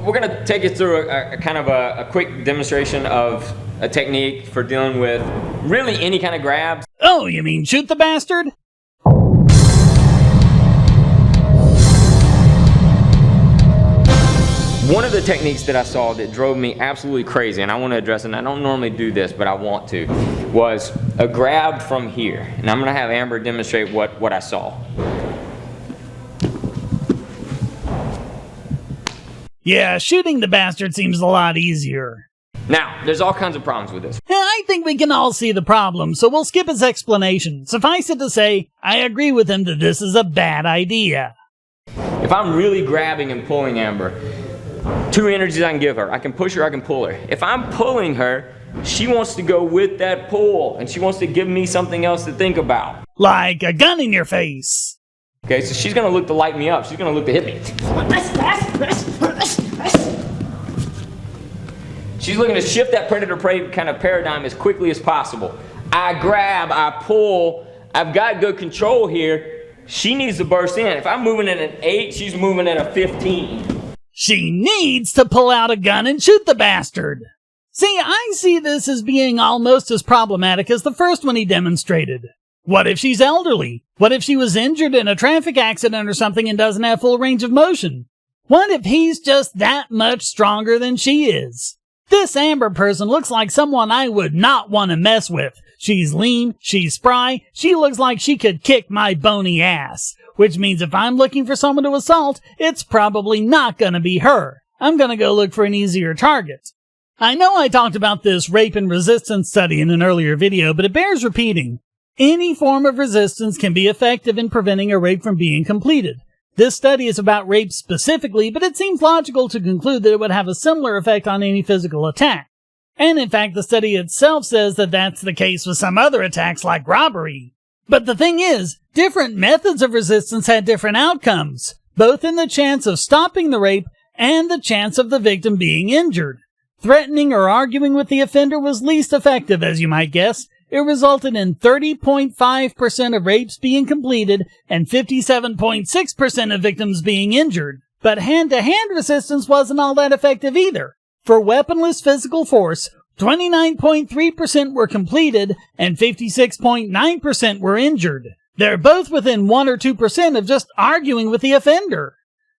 We're gonna take you through a kind of a quick demonstration of a technique for dealing with really any kind of grabs. Oh, you mean shoot the bastard? One of the techniques that I saw that drove me absolutely crazy, and I want to address it, and I don't normally do this, but I want to, was a grab from here. And I'm gonna have Amber demonstrate what I saw. Yeah, shooting the bastard seems a lot easier. Now, there's all kinds of problems with this. I think we can all see the problem, so we'll skip his explanation. Suffice it to say, I agree with him that this is a bad idea. If I'm really grabbing and pulling Amber, two energies I can give her. I can push her, I can pull her. If I'm pulling her, she wants to go with that pull, and she wants to give me something else to think about. Like a gun in your face. Okay, so she's gonna look to light me up. She's gonna look to hit me. She's looking to shift that predator-prey kind of paradigm as quickly as possible. I grab, I pull, I've got good control here. She needs to burst in. If I'm moving at an 8, she's moving at a 15. She needs to pull out a gun and shoot the bastard. See, I see this as being almost as problematic as the first one he demonstrated. What if she's elderly? What if she was injured in a traffic accident or something and doesn't have full range of motion? What if he's just that much stronger than she is? This Amber person looks like someone I would not want to mess with. She's lean, she's spry, she looks like she could kick my bony ass. Which means if I'm looking for someone to assault, it's probably not gonna be her. I'm gonna go look for an easier target. I know I talked about this rape and resistance study in an earlier video, but it bears repeating. Any form of resistance can be effective in preventing a rape from being completed. This study is about rape specifically, but it seems logical to conclude that it would have a similar effect on any physical attack. And in fact, the study itself says that that's the case with some other attacks like robbery. But the thing is, different methods of resistance had different outcomes, both in the chance of stopping the rape and the chance of the victim being injured. Threatening or arguing with the offender was least effective, as you might guess. It resulted in 30.5% of rapes being completed and 57.6% of victims being injured. But hand-to-hand resistance wasn't all that effective either. For weaponless physical force, 29.3% were completed and 56.9% were injured. They're both within 1 or 2% of just arguing with the offender.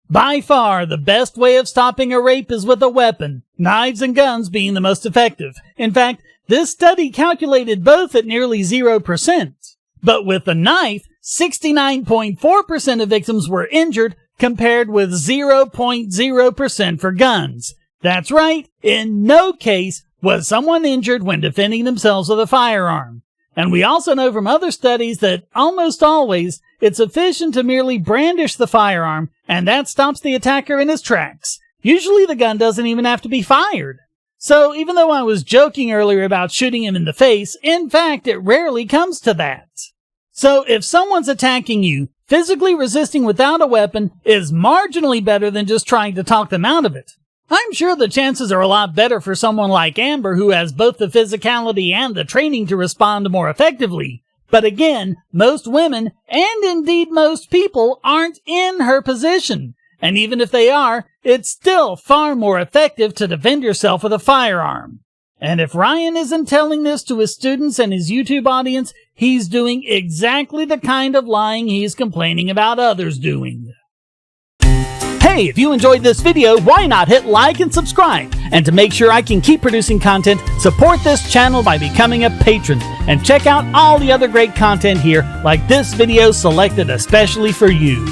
By far, the best way of stopping a rape is with a weapon, knives and guns being the most effective. In fact, this study calculated both at nearly 0%. But with the knife, 69.4% of victims were injured compared with 0.0% for guns. That's right, in no case was someone injured when defending themselves with a firearm. And we also know from other studies that almost always it's sufficient to merely brandish the firearm, and that stops the attacker in his tracks. Usually the gun doesn't even have to be fired. So even though I was joking earlier about shooting him in the face, in fact it rarely comes to that. So if someone's attacking you, physically resisting without a weapon is marginally better than just trying to talk them out of it. I'm sure the chances are a lot better for someone like Amber who has both the physicality and the training to respond more effectively. But again, most women, and indeed most people, aren't in her position. And even if they are, it's still far more effective to defend yourself with a firearm. And if Ryan isn't telling this to his students and his YouTube audience, he's doing exactly the kind of lying he's complaining about others doing. Hey, if you enjoyed this video, why not hit like and subscribe? And to make sure I can keep producing content, support this channel by becoming a patron. And check out all the other great content here, like this video selected especially for you.